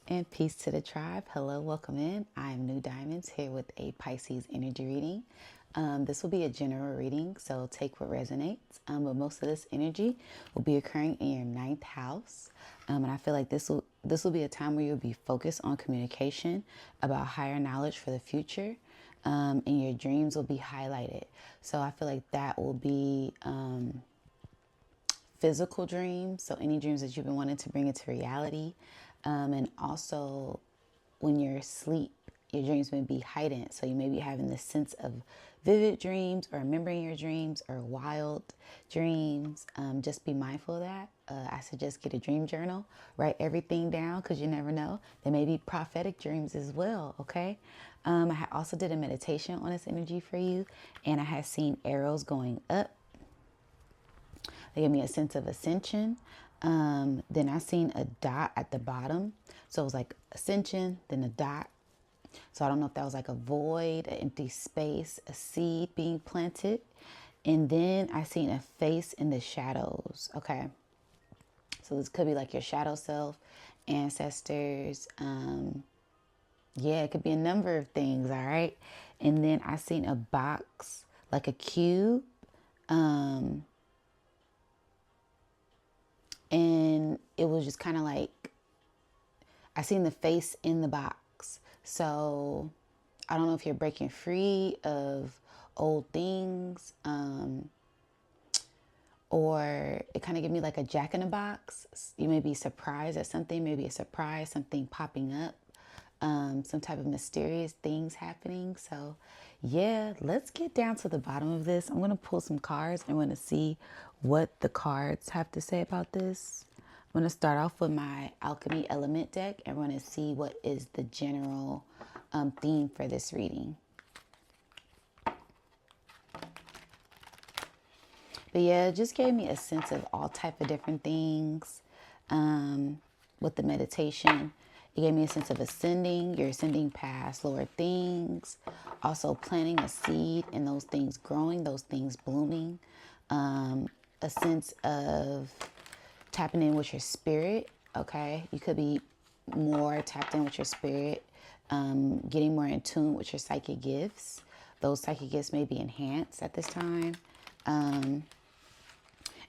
And peace to the tribe. Hello, welcome in. I am Nudiamonds here with a Pisces energy reading. This will be a general reading, so take what resonates. But most of this energy will be occurring in your ninth house. And I feel like this will be a time where you'll be focused on communication about higher knowledge for the future. And your dreams will be highlighted. So I feel like that will be physical dreams. So any dreams that you've been wanting to bring into reality. And also when you're asleep, your dreams may be heightened. So you may be having this sense of vivid dreams or remembering your dreams or wild dreams. Just be mindful of that. I suggest get a dream journal, write everything down because you never know. There may be prophetic dreams as well, okay? I also did a meditation on this energy for you, and I had seen arrows going up. They gave me a sense of ascension. Then I seen a dot at the bottom. So it was like ascension, then a dot. So I don't know if that was like a void, an empty space, a seed being planted. And then I seen a face in the shadows. Okay. So this could be like your shadow self, ancestors. Yeah, it could be a number of things. All right. And then I seen a box, like a cube. And it was just kind of like, I seen the face in the box. So I don't know if you're breaking free of old things, or it kind of gave me like a jack in the box. You may be surprised at something, maybe a surprise, something popping up, some type of mysterious things happening. So yeah, let's get down to the bottom of this. I'm going to pull some cards. I want to see what the cards have to say about this. I'm going to start off with my Alchemy Element deck and we're going to see what is the general theme for this reading. But yeah, it just gave me a sense of all type of different things with the meditation. It gave me a sense of ascending. You're ascending past lower things. Also planting a seed and those things growing, those things blooming. A sense of tapping in with your spirit, okay? You could be more tapped in with your spirit, getting more in tune with your psychic gifts. Those psychic gifts may be enhanced at this time. And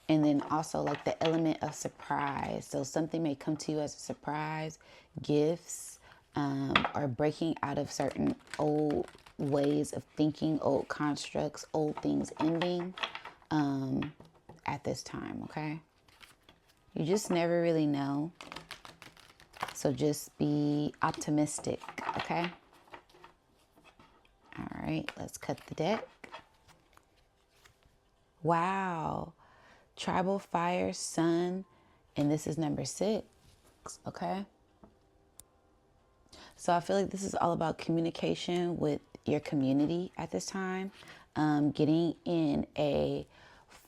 then also like the element of surprise. So something may come to you as a surprise, gifts, or breaking out of certain old ways of thinking, old constructs, old things ending at this time, okay? You just never really know. So just be optimistic, okay? All right, let's cut the deck. Wow. Tribal fire, sun, and this is number 6, okay? So I feel like this is all about communication with your community at this time, getting in a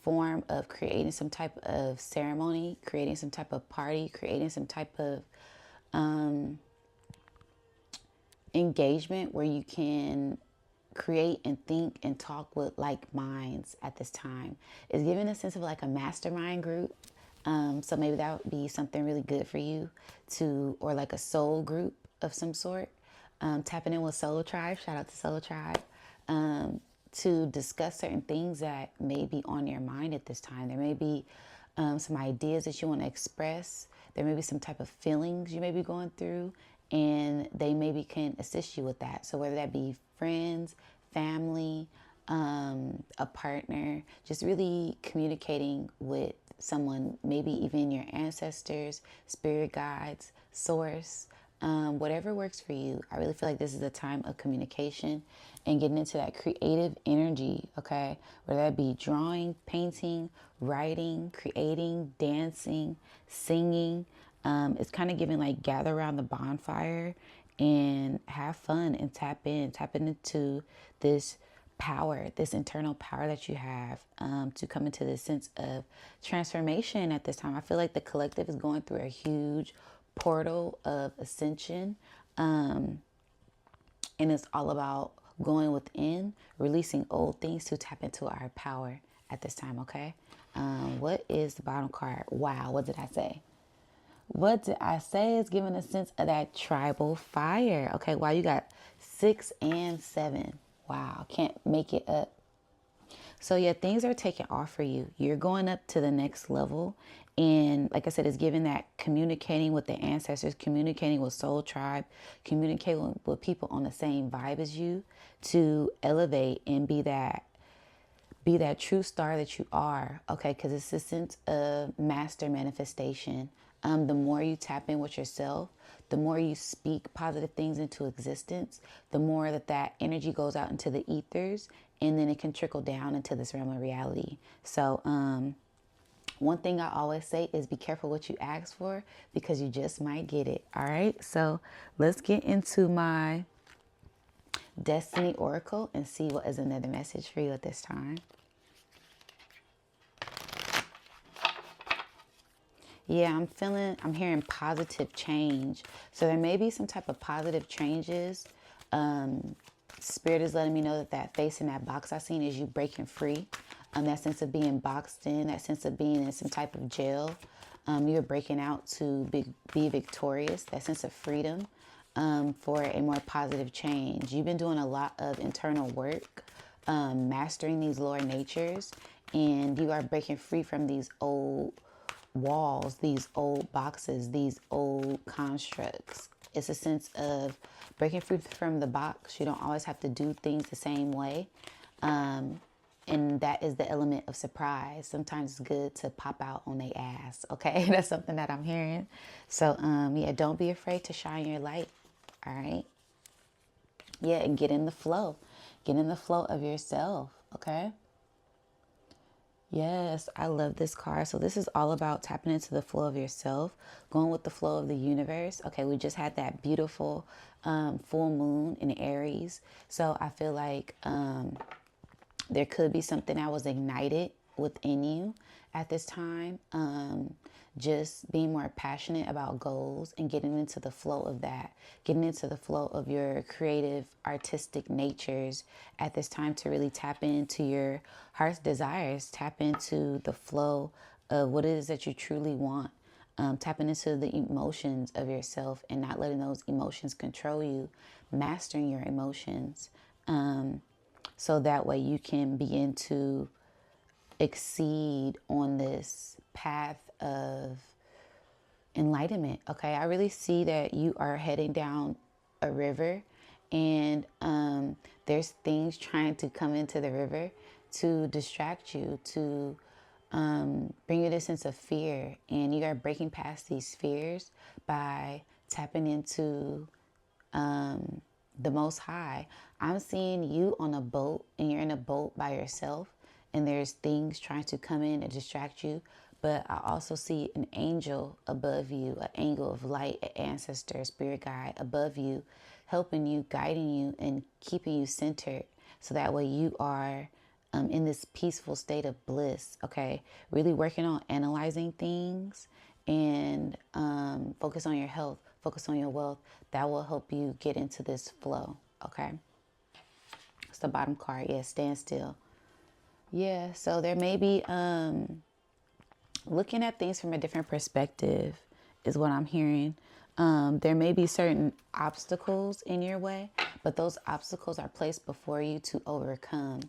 form of creating some type of ceremony, creating some type of party, creating some type of engagement where you can create and think and talk with like minds at this time. It's giving a sense of like a mastermind group. So maybe that would be something really good for you to, or like a soul group of some sort. Tapping in with Solo Tribe, shout out to Solo Tribe, to discuss certain things that may be on your mind at this time. There may be some ideas that you want to express. There may be some type of feelings you may be going through, and they maybe can assist you with that. So whether that be friends, family, a partner, just really communicating with someone, maybe even your ancestors, spirit guides, source, whatever works for you. I really feel like this is a time of communication and getting into that creative energy, okay? Whether that be drawing, painting, writing, creating, dancing, singing. It's kind of giving like gather around the bonfire and have fun and tap into this power, this internal power that you have, to come into this sense of transformation at this time. I feel like the collective is going through a huge portal of ascension, and it's all about going within, releasing old things to tap into our power at this time, okay? What is the bottom card? Wow, what did I say? What did I say? It's giving a sense of that tribal fire. Okay, wow, you got 6 and 7. Wow, can't make it up. So yeah, things are taking off for you. You're going up to the next level. And like I said, it's giving that communicating with the ancestors, communicating with soul tribe, communicating with people on the same vibe as you to elevate and be that true star that you are. Okay, because it's a sense of master manifestation. The more you tap in with yourself, the more you speak positive things into existence, the more that energy goes out into the ethers, and then it can trickle down into this realm of reality. So one thing I always say is be careful what you ask for, because you just might get it. All right, so let's get into my Destiny Oracle and see what is another message for you at this time. Yeah, I'm hearing positive change. So there may be some type of positive changes. Spirit is letting me know that face in that box I seen is you breaking free. That sense of being boxed in, that sense of being in some type of jail. You're breaking out to be victorious, that sense of freedom, for a more positive change. You've been doing a lot of internal work, mastering these lower natures, and you are breaking free from these old walls, these old boxes, these old constructs. It's a sense of breaking free from the box. You don't always have to do things the same way. And that is the element of surprise. Sometimes it's good to pop out on their ass. Okay, that's something that I'm hearing. So yeah, don't be afraid to shine your light. All right. Yeah, and get in the flow. Get in the flow of yourself. Okay. Yes, I love this card. So this is all about tapping into the flow of yourself, going with the flow of the universe. Okay, we just had that beautiful full moon in Aries. So I feel like there could be something that was ignited within you at this time. Just being more passionate about goals and getting into the flow of that, getting into the flow of your creative, artistic natures at this time to really tap into your heart's desires, tap into the flow of what it is that you truly want, tapping into the emotions of yourself and not letting those emotions control you, mastering your emotions, so that way you can begin to exceed on this path of enlightenment. Okay, I really see that you are heading down a river, and there's things trying to come into the river to distract you, to bring you this sense of fear, and you are breaking past these fears by tapping into the Most High. I'm seeing you on a boat, and you're in a boat by yourself, and there's things trying to come in and distract you. But I also see an angel above you, an angel of light, an ancestor, a spirit guide above you, helping you, guiding you, and keeping you centered. So that way you are in this peaceful state of bliss, okay? Really working on analyzing things, and focus on your health, focus on your wealth. That will help you get into this flow, okay? It's the bottom card. Yeah, stand still. Yeah, so there may be looking at things from a different perspective is what I'm hearing. There may be certain obstacles in your way, but those obstacles are placed before you to overcome.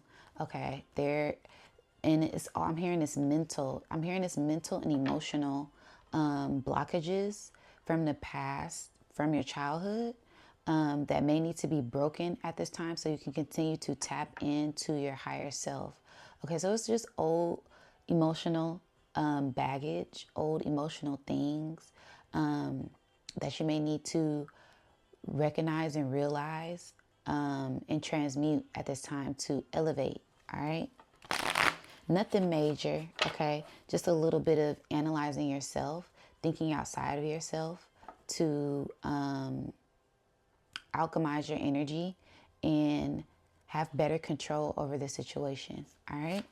Okay, and I'm hearing this mental. I'm hearing this mental and emotional blockages from the past, from your childhood, that may need to be broken at this time, so you can continue to tap into your higher self. Okay, so it's just old emotional baggage, old emotional things that you may need to recognize and realize, and transmute at this time to elevate. All right. Nothing major. Okay. Just a little bit of analyzing yourself, thinking outside of yourself to alchemize your energy and have better control over the situation. All right.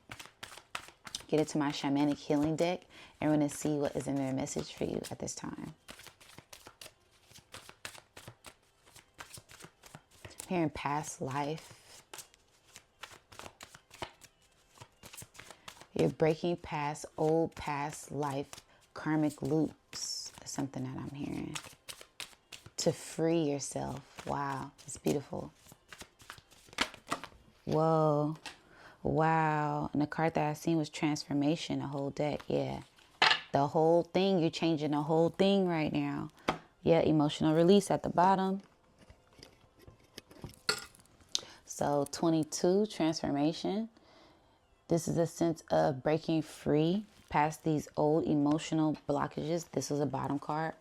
Get into my shamanic healing deck, and we're going to see what is in their message for you at this time. Here in past life, you're breaking past old past life karmic loops. something that I'm hearing. To free yourself. Wow, it's beautiful. Whoa. Wow. And the card that I seen was transformation, the whole deck. Yeah. The whole thing. You're changing the whole thing right now. Yeah, emotional release at the bottom. So 22, transformation. This is a sense of breaking free past these old emotional blockages. This was a bottom card.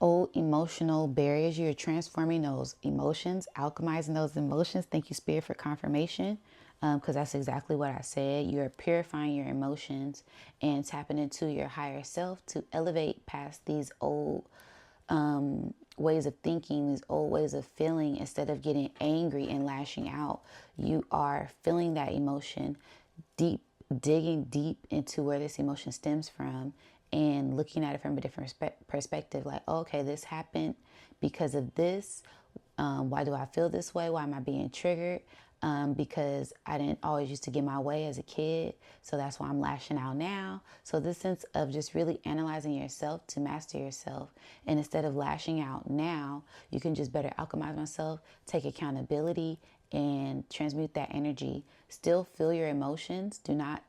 Old emotional barriers. You're transforming those emotions, alchemizing those emotions. Thank you, Spirit, for confirmation, because that's exactly what I said. You're purifying your emotions and tapping into your higher self to elevate past these old ways of thinking, these old ways of feeling. Instead of getting angry and lashing out, you are feeling that emotion deep, digging deep into where this emotion stems from and looking at it from a different perspective. Like, oh, okay, this happened because of this. Why do I feel this way? Why am I being triggered? Because I didn't always used to get my way as a kid. So that's why I'm lashing out now. So this sense of just really analyzing yourself to master yourself. And instead of lashing out now, you can just better alchemize myself, take accountability, and transmute that energy. Still feel your emotions. Do not,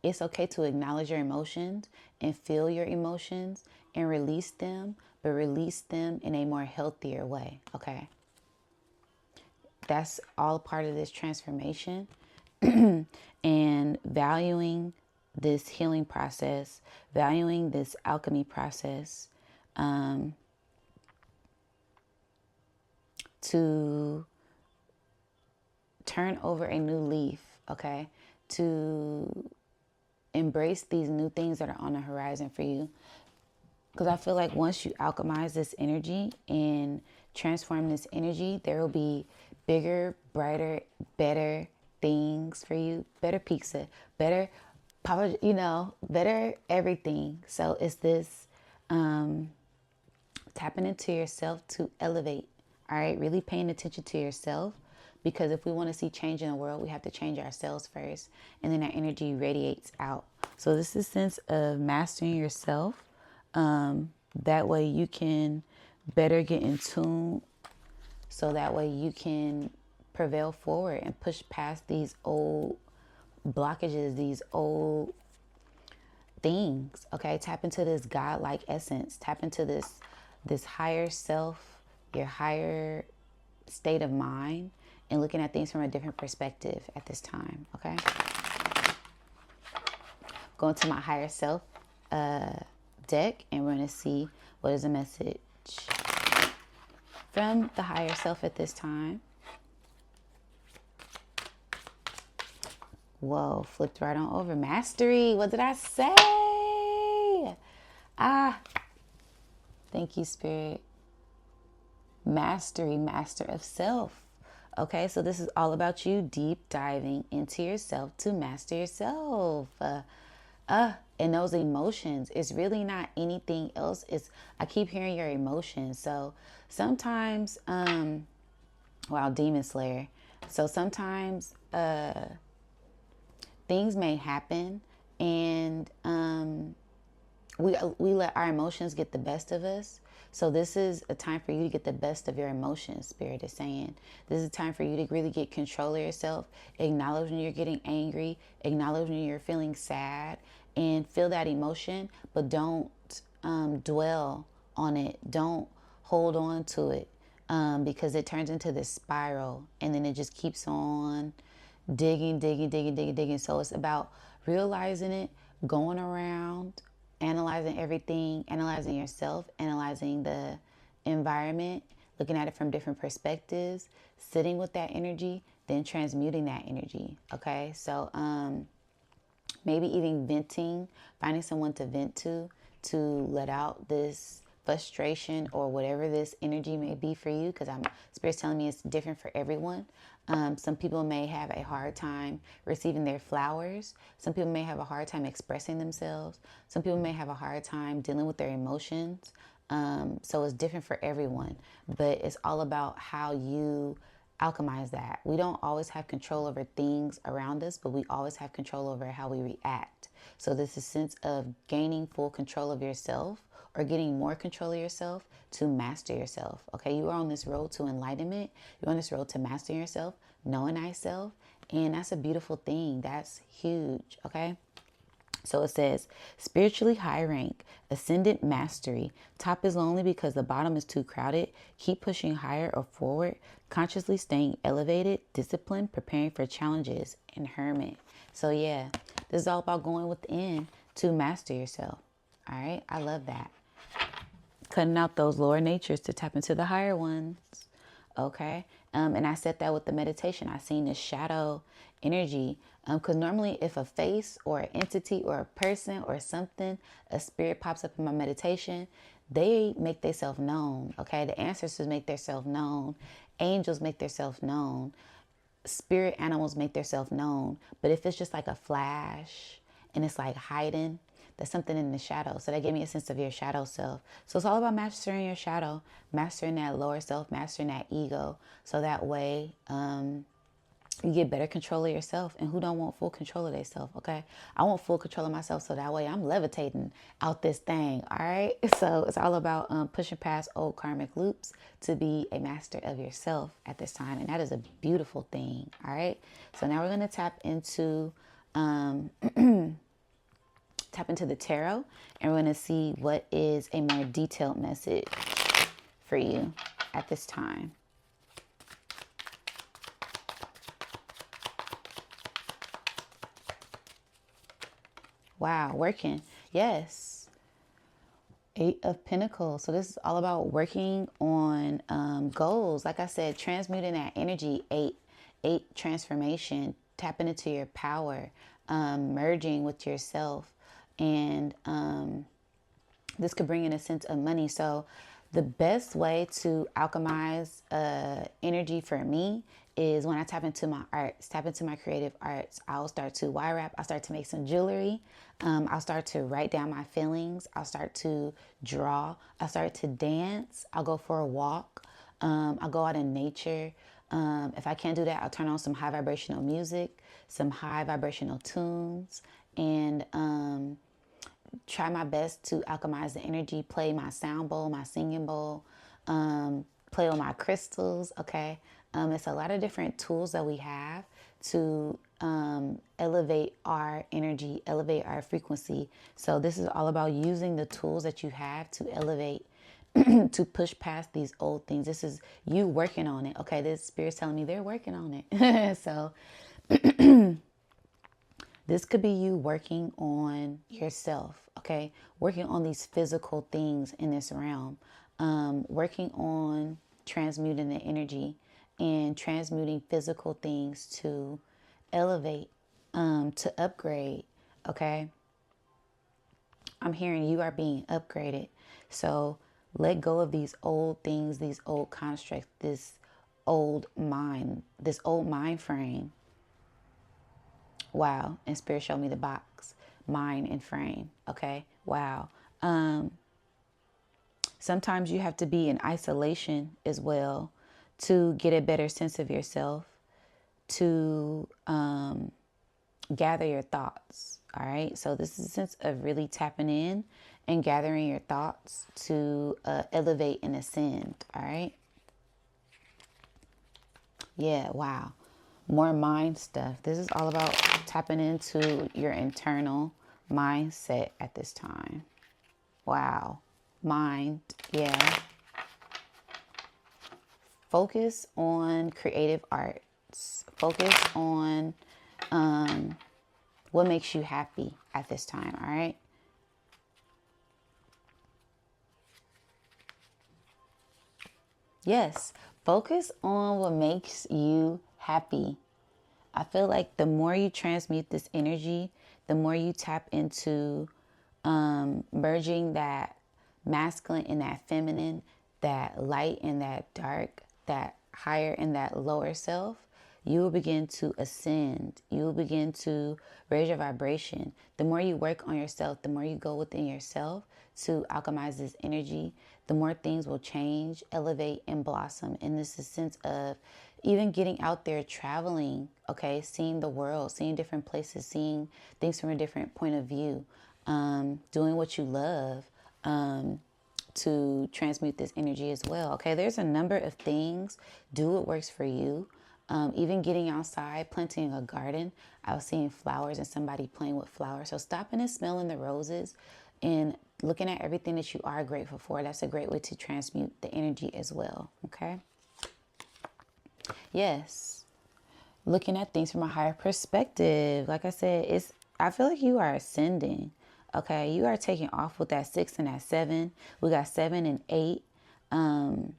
it's okay to acknowledge your emotions and feel your emotions and release them, but release them in a more healthier way, okay? That's all part of this transformation and valuing this healing process, valuing this alchemy process, to turn over a new leaf, okay? To embrace these new things that are on the horizon for you. Because I feel like once you alchemize this energy and transform this energy, there will be bigger, brighter, better things for you. Better pizza, better, better everything. So it's this tapping into yourself to elevate. All right, really paying attention to yourself, because if we want to see change in the world, we have to change ourselves first, and then that energy radiates out. So this is a sense of mastering yourself. That way you can better get in tune. So that way you can prevail forward and push past these old blockages, these old things. Okay, tap into this godlike essence. Tap into this higher self, your higher state of mind, and looking at things from a different perspective at this time. Okay, going to my higher self deck, and we're going to see what is a message from the higher self at this time. Whoa, flipped right on over. Mastery. What did I say? Thank you, Spirit. Mastery, master of self. Okay, so this is all about you deep diving into yourself to master yourself. And those emotions, it's really not anything else. I keep hearing your emotions. So sometimes, wow, Demon Slayer. So sometimes things may happen, and we let our emotions get the best of us. So this is a time for you to get the best of your emotions, Spirit is saying. This is a time for you to really get control of yourself. Acknowledge when you're getting angry. Acknowledge when you're feeling sad. And feel that emotion, but don't dwell on it. Don't hold on to it, because it turns into this spiral, and then it just keeps on digging. So it's about realizing it, going around, analyzing everything, analyzing yourself, analyzing the environment, looking at it from different perspectives, sitting with that energy, then transmuting that energy. Okay, so maybe even venting, finding someone to vent to let out this frustration or whatever this energy may be for you, because Spirit's telling me it's different for everyone. Some people may have a hard time receiving their flowers. Some people may have a hard time expressing themselves. Some people may have a hard time dealing with their emotions. So it's different for everyone, but it's all about how you alchemize that. We don't always have control over things around us, but we always have control over how we react. So this is a sense of gaining full control of yourself, or getting more control of yourself to master yourself. Okay, you are on this road to enlightenment. You're on this road to mastering yourself, knowing thyself, and that's a beautiful thing. That's huge. Okay. So it says, spiritually high rank, ascendant mastery. Top is lonely because the bottom is too crowded. Keep pushing higher or forward, consciously staying elevated, disciplined, preparing for challenges, and hermit. So yeah, this is all about going within to master yourself. All right, I love that. Cutting out those lower natures to tap into the higher ones. Okay. And I said that with the meditation. I seen this shadow energy. Because normally if a face or an entity or a person or something, a spirit pops up in my meditation, they make themselves known. Okay. The ancestors make themselves known. Angels make themselves known. Spirit animals make themselves known. But if it's just like a flash and it's like hiding, that's something in the shadow. So that gave me a sense of your shadow self. So it's all about mastering your shadow, mastering that lower self, mastering that ego. So that way, you get better control of yourself. And who don't want full control of themselves? Okay. I want full control of myself. So that way I'm levitating out this thing. All right. So it's all about pushing past old karmic loops to be a master of yourself at this time. And that is a beautiful thing. All right. So now we're going to tap into, the tarot, and we're going to see what is a more detailed message for you at this time. Wow, working. Yes. 8 of Pentacles. So this is all about working on goals. Like I said, transmuting that energy. 8 transformation, tapping into your power, merging with yourself. And this could bring in a sense of money. So the best way to alchemize energy for me is when I tap into my arts, tap into my creative arts. I'll start to wire wrap. I'll start to make some jewelry. I'll start to write down my feelings. I'll start to draw. I'll start to dance. I'll go for a walk. I'll go out in nature. If I can't do that, I'll turn on some high vibrational music, some high vibrational tunes, and try my best to alchemize the energy, play my sound bowl, my singing bowl, play on my crystals, okay? It's a lot of different tools that we have to elevate our energy, elevate our frequency. So this is all about using the tools that you have to elevate, to push past these old things. This is you working on it, okay? This spirit's telling me they're working on it. So this could be you working on yourself, okay? Working on these physical things in this realm. Working on transmuting the energy and transmuting physical things to elevate, to upgrade, okay? I'm hearing you are being upgraded. So let go of these old things, these old constructs, this old mind frame. Wow. And Spirit showed me the box, mind and frame. Okay. Wow. Sometimes you have to be in isolation as well to get a better sense of yourself, to gather your thoughts. All right. So this is a sense of really tapping in and gathering your thoughts to elevate and ascend. All right. Yeah. Wow. More mind stuff. This is all about tapping into your internal mindset at this time. Wow. Mind. Yeah. Focus on creative arts. Focus on what makes you happy at this time. All right. Yes. Focus on what makes you happy. I feel like the more you transmute this energy, the more you tap into merging that masculine and that feminine, that light and that dark, that higher and that lower self, you will begin to ascend. You will begin to raise your vibration. The more you work on yourself, the more you go within yourself to alchemize this energy, the more things will change, elevate, and blossom. And this is a sense of even getting out there, traveling, okay, seeing the world, seeing different places, seeing things from a different point of view, doing what you love, to transmute this energy as well. Okay, there's a number of things. Do what works for you. Even getting outside, planting a garden. I was seeing flowers and somebody playing with flowers. So stopping and smelling the roses and looking at everything that you are grateful for. That's a great way to transmute the energy as well. Okay. Yes. Looking at things from a higher perspective. Like I said, I feel like you are ascending. Okay, you are taking off with that 6 and that 7. We got 7 and 8. And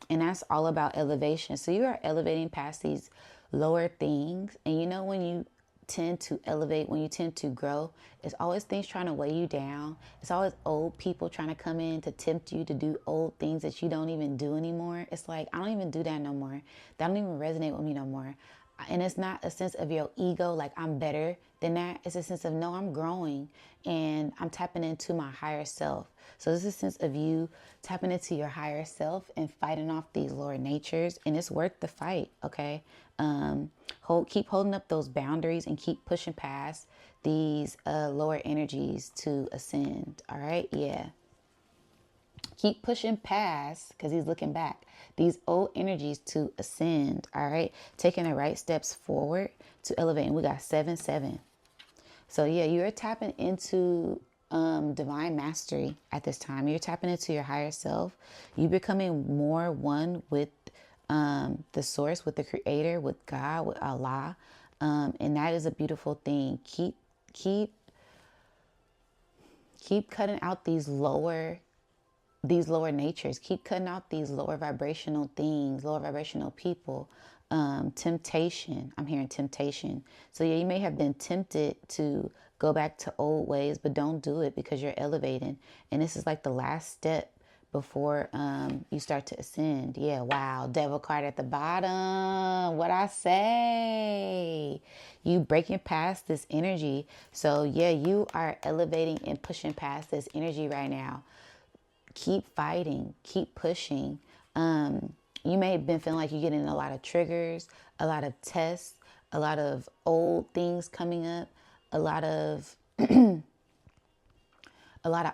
that's all about elevation. So you are elevating past these lower things. And you know, when you tend to elevate, when you tend to grow, it's always things trying to weigh you down. It's always old people trying to come in to tempt you to do old things that you don't even do anymore. It's like, I don't even do that no more. That don't even resonate with me no more. And it's not a sense of your ego, like I'm better than that. It's a sense of, no, I'm growing and I'm tapping into my higher self. So this is a sense of you tapping into your higher self and fighting off these lower natures. And it's worth the fight, okay? Keep holding up those boundaries and keep pushing past these lower energies to ascend, all right? Yeah. Keep pushing past, because he's looking back, these old energies to ascend, all right? Taking the right steps forward to elevate. And we got 7, 7. So yeah, you're tapping into divine mastery at this time. You're tapping into your higher self. You're becoming more one with the source, with the creator, with God, with Allah. And that is a beautiful thing. Keep cutting out these lower natures. Keep cutting out these lower vibrational things, lower vibrational people. Temptation. I'm hearing temptation. So yeah, you may have been tempted to go back to old ways, but don't do it because you're elevating. And this is like the last step before you start to ascend. Yeah, wow. Devil card at the bottom. What I say? You breaking past this energy. So yeah, you are elevating and pushing past this energy right now. Keep fighting, keep pushing. You may have been feeling like you're getting a lot of triggers, a lot of tests, a lot of old things coming up, a lot of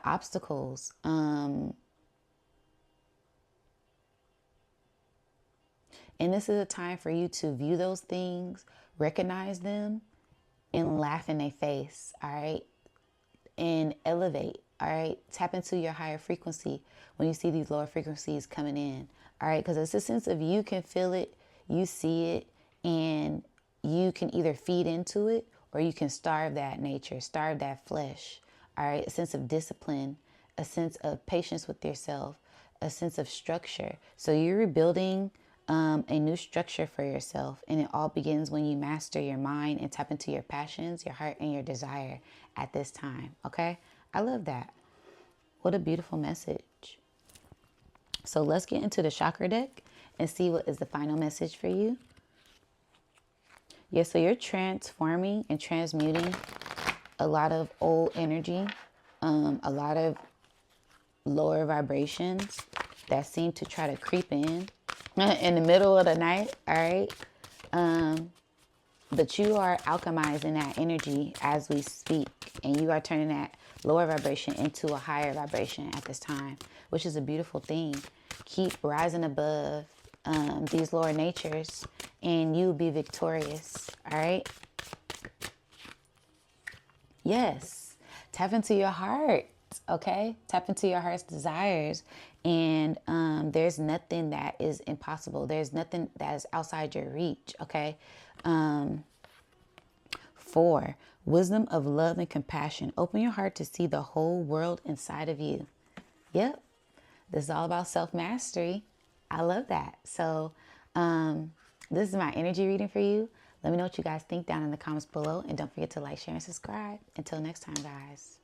obstacles. And this is a time for you to view those things, recognize them, and laugh in their face, all right? And elevate, all right? Tap into your higher frequency when you see these lower frequencies coming in, all right? Because it's a sense of you can feel it, you see it, and you can either feed into it or you can starve that nature, starve that flesh, all right? A sense of discipline, a sense of patience with yourself, a sense of structure. So you're rebuilding a new structure for yourself. And it all begins when you master your mind and tap into your passions, your heart, and your desire at this time. Okay? I love that. What a beautiful message. So let's get into the chakra deck and see what is the final message for you. Yeah, so you're transforming and transmuting a lot of old energy, a lot of lower vibrations that seem to try to creep in the middle of the night, all right? But you are alchemizing that energy as we speak, and you are turning that lower vibration into a higher vibration at this time, which is a beautiful thing. Keep rising above these lower natures, and you'll be victorious, all right? Yes. Tap into your heart, okay? Tap into your heart's desires. And there's nothing that is impossible. There's nothing that is outside your reach, okay? 4, wisdom of love and compassion. Open your heart to see the whole world inside of you. Yep. This is all about self-mastery. I love that. So this is my energy reading for you. Let me know what you guys think down in the comments below. And don't forget to like, share, and subscribe. Until next time, guys.